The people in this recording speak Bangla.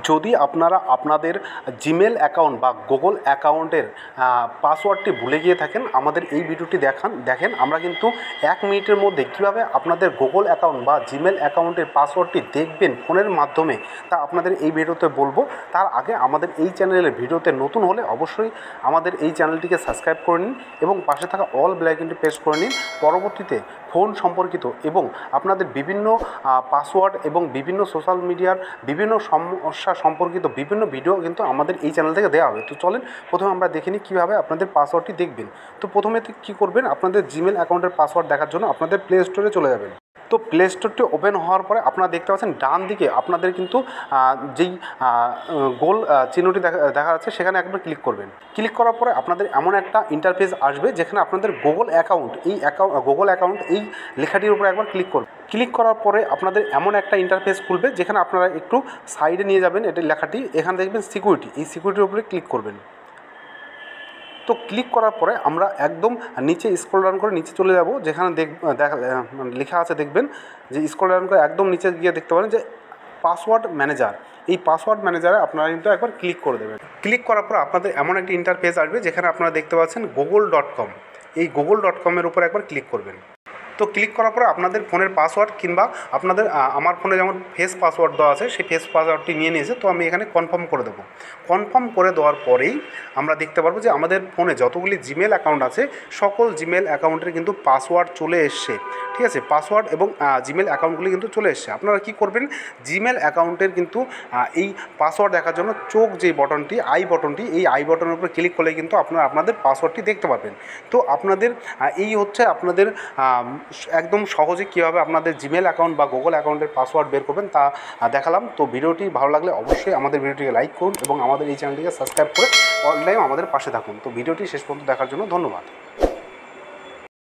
যদি আপনারা আপনাদের জিমেল অ্যাকাউন্ট বা গুগল অ্যাকাউন্টের পাসওয়ার্ডটি ভুলে গিয়ে থাকেন, আমাদের এই ভিডিওটি দেখেন আমরা কিন্তু 1 মিনিটের মধ্যে কীভাবে আপনাদের গুগল অ্যাকাউন্ট বা জিমেল অ্যাকাউন্টের পাসওয়ার্ডটি দেখবেন ফোনের মাধ্যমে, তা আপনাদের এই ভিডিওতে বলবো। তার আগে আমাদের এই চ্যানেলের ভিডিওতে নতুন হলে অবশ্যই আমাদের এই চ্যানেলটিকে সাবস্ক্রাইব করে নিন এবং পাশে থাকা অল বেল আইকনটি প্রেস করে নিন। পরবর্তীতে ফোন সম্পর্কিত এবং আপনাদের বিভিন্ন পাসওয়ার্ড এবং বিভিন্ন সোশ্যাল মিডিয়ার বিভিন্ন সমস্যা সম্পর্কিত বিভিন্ন ভিডিও কিন্তু আমাদের এই চ্যানেল থেকে দেওয়া হবে। তো চলেন প্রথমে আমরা দেখে নিই কীভাবে আপনাদের পাসওয়ার্ডটি দেখবেন। তো প্রথমে কী করবেন, আপনাদের জিমেল অ্যাকাউন্টের পাসওয়ার্ড দেখার জন্য আপনাদের প্লে স্টোরে চলে যাবেন। তো প্লে স্টোরটি ওপেন হওয়ার পরে আপনারা দেখতে পাচ্ছেন ডান দিকে আপনাদের কিন্তু যেই গোল চিহ্নটি দেখা যাচ্ছে সেখানে একবার ক্লিক করবেন। ক্লিক করার পরে আপনাদের এমন একটা ইন্টারফেস আসবে যেখানে আপনাদের গুগল অ্যাকাউন্ট এই লেখাটির উপরে একবার ক্লিক করবেন। ক্লিক করার পরে আপনাদের এমন একটা ইন্টারফেস খুলবে যেখানে আপনারা একটু সাইডে নিয়ে যাবেন এটি লেখাটি, এখানে দেখবেন সিকিউরিটি, এই সিকিউরিটির উপরে ক্লিক করবেন। তো ক্লিক করার পরে আমরা একদম নিচে স্ক্রল ডাউন করে নিচে চলে যাব, যেখানে লেখা আছে দেখবেন যে স্ক্রল ডাউন করে একদম নিচে গিয়ে দেখতে পারেন যে পাসওয়ার্ড ম্যানেজার। এই পাসওয়ার্ড ম্যানেজারে আপনারা কিন্তু একবার ক্লিক করে দেবেন। ক্লিক করার পর আপনাদের এমন একটি ইন্টারফেস আসবে যেখানে আপনারা দেখতে পাচ্ছেন google.com, এই google.com-এর উপর একবার ক্লিক করবেন। তো ক্লিক করার পরে আপনাদের ফোনের পাসওয়ার্ড কিংবা আপনাদের আমার ফোনে যেমন ফেস পাসওয়ার্ড দেওয়া আছে সেই ফেস পাসওয়ার্ডটি নিয়ে নিয়েছে, তো আমি এখানে কনফার্ম করে দেবো। কনফার্ম করে দেওয়ার পরেই আমরা দেখতে পারবো যে আমাদের ফোনে যতগুলি জিমেল অ্যাকাউন্ট আছে সকল জিমেল অ্যাকাউন্টের কিন্তু পাসওয়ার্ড চলে এসছে। ঠিক আছে, পাসওয়ার্ড এবং জিমেল অ্যাকাউন্টগুলি কিন্তু চলে এসছে। আপনারা কী করবেন, জিমেল অ্যাকাউন্টের কিন্তু এই পাসওয়ার্ড দেখার জন্য চোখ যেই বটনটি এই আই বটনের উপরে ক্লিক করলে কিন্তু আপনারা আপনাদের পাসওয়ার্ডটি দেখতে পারবেন। তো আপনাদের এই হচ্ছে আপনাদের একদম সহজে কীভাবে আপনাদের জিমেল অ্যাকাউন্ট বা গুগল অ্যাকাউন্টের পাসওয়ার্ড বের করবেন তা দেখালাম। তো ভিডিওটি ভালো লাগলে অবশ্যই আমাদের ভিডিওটিকে লাইক করুন এবং আমাদের এই চ্যানেলটিকে সাবস্ক্রাইব করে অল টাইম আমাদের পাশে থাকুন। তো ভিডিওটি শেষ পর্যন্ত দেখার জন্য ধন্যবাদ।